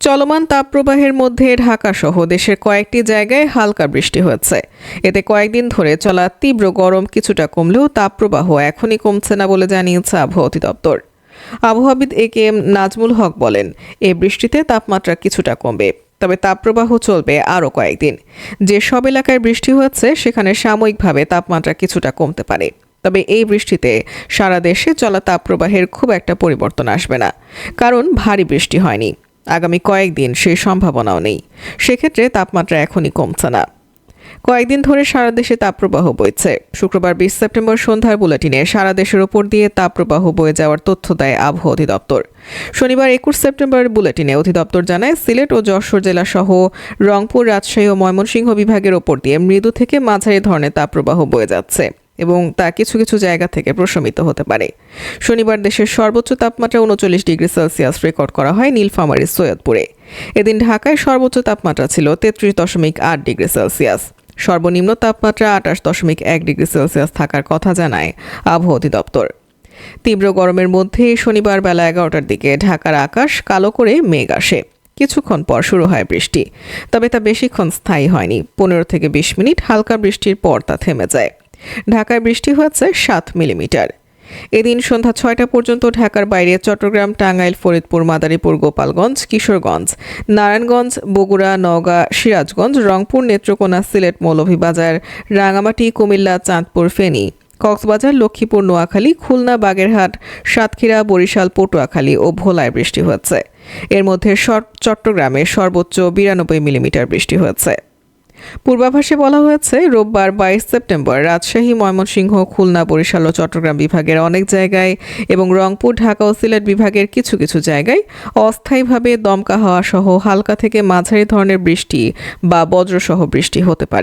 চলমান তাপপ্রবাহের মধ্যে ঢাকাসহ দেশের কয়েকটি জায়গায় হালকা বৃষ্টি হয়েছে। এতে কয়েকদিন ধরে চলা তীব্র গরম কিছুটা কমলেও তাপপ্রবাহ এখনই কমছে না বলে জানিয়েছে আবহাওয়া অধিদপ্তর। আবহাওয়াবিদ এ.কে.এম. নাজমুল হক বলেন, এই বৃষ্টিতে তাপমাত্রা কিছুটা কমবে, তবে তাপপ্রবাহ চলবে আরও কয়েকদিন। যেসব এলাকায় বৃষ্টি হয়েছে সেখানে সাময়িকভাবে তাপমাত্রা কিছুটা কমতে পারে, তবে এই বৃষ্টিতে সারা দেশে চলা তাপপ্রবাহের খুব একটা পরিবর্তন আসবে না, কারণ ভারী বৃষ্টি হয়নি। আগামী কয়েকদিন সেই সম্ভাবনাও নেই। সেক্ষেত্রে তাপমাত্রা এখনই কমছে না। কয়েকদিন ধরে সারা দেশে তাপপ্রবাহ বইছে। শুক্রবার 20 সেপ্টেম্বর সন্ধ্যার বুলেটিনে সারা দেশের ওপর দিয়ে তাপপ্রবাহ বয়ে যাওয়ার তথ্য দেয় আবহাওয়া অধিদপ্তর। শনিবার 21 সেপ্টেম্বরের বুলেটিনে অধিদপ্তর জানায়, সিলেট ও যশোর জেলা সহ রংপুর, রাজশাহী ও ময়মনসিংহ বিভাগের ওপর দিয়ে মৃদু থেকে মাঝারি ধরনের তাপপ্রবাহ বয়ে যাচ্ছে এবং তা কিছু কিছু জায়গা থেকে প্রশমিত হতে পারে। শনিবার দেশের সর্বোচ্চ তাপমাত্রা 39 ডিগ্রি সেলসিয়াস রেকর্ড করা হয় নীলফামারীর সৈয়দপুরে। এদিন ঢাকায় সর্বোচ্চ তাপমাত্রা ছিল 33.8 ডিগ্রি সেলসিয়াস। সর্বনিম্ন তাপমাত্রা 28.1 ডিগ্রি সেলসিয়াস থাকার কথা জানায় আবহাওয়া অধিদপ্তর। তীব্র গরমের মধ্যে শনিবার বেলা 11টার দিকে ঢাকার আকাশ কালো করে মেঘ আসে। কিছুক্ষণ পর শুরু হয় বৃষ্টি, তবে তা বেশিক্ষণ স্থায়ী হয়নি। 15 থেকে 20 মিনিট হালকা বৃষ্টির পর তা থেমে যায়। ঢাকায় বৃষ্টি হয়েছে 7 মিলিমিটার। এদিন সন্ধ্যা 6টা পর্যন্ত ঢাকার বাইরে চট্টগ্রাম, টাঙ্গাইল, ফরিদপুর, মাদারীপুর, গোপালগঞ্জ, কিশোরগঞ্জ, নারায়ণগঞ্জ, বগুড়া, নওগাঁ, সিরাজগঞ্জ, রংপুর, নেত্রকোনা, সিলেট, মৌলভীবাজার, রাঙামাটি, কুমিল্লা, চাঁদপুর, ফেনী, কক্সবাজার, লক্ষ্মীপুর, নোয়াখালী, খুলনা, বাগেরহাট, সাতক্ষীরা, বরিশাল, পটুয়াখালী ও ভোলায় বৃষ্টি হয়েছে। এর মধ্যে চট্টগ্রামে সর্বোচ্চ 92 মিলিমিটার বৃষ্টি হয়েছে। পূর্বাভাসে বলা হয়েছে, রোববার 22 সেপ্টেম্বর রাজশাহী, ময়মনসিংহ, খুলনা, বরিশাল ও চট্টগ্রাম বিভাগের অনেক জায়গায় এবং রংপুর, ঢাকা ও সিলেট বিভাগের কিছু কিছু জায়গায় অস্থায়ীভাবে দমকা হাওয়া সহ হালকা থেকে মাঝারি ধরনের বৃষ্টি বা বজ্রসহ বৃষ্টি হতে পারে।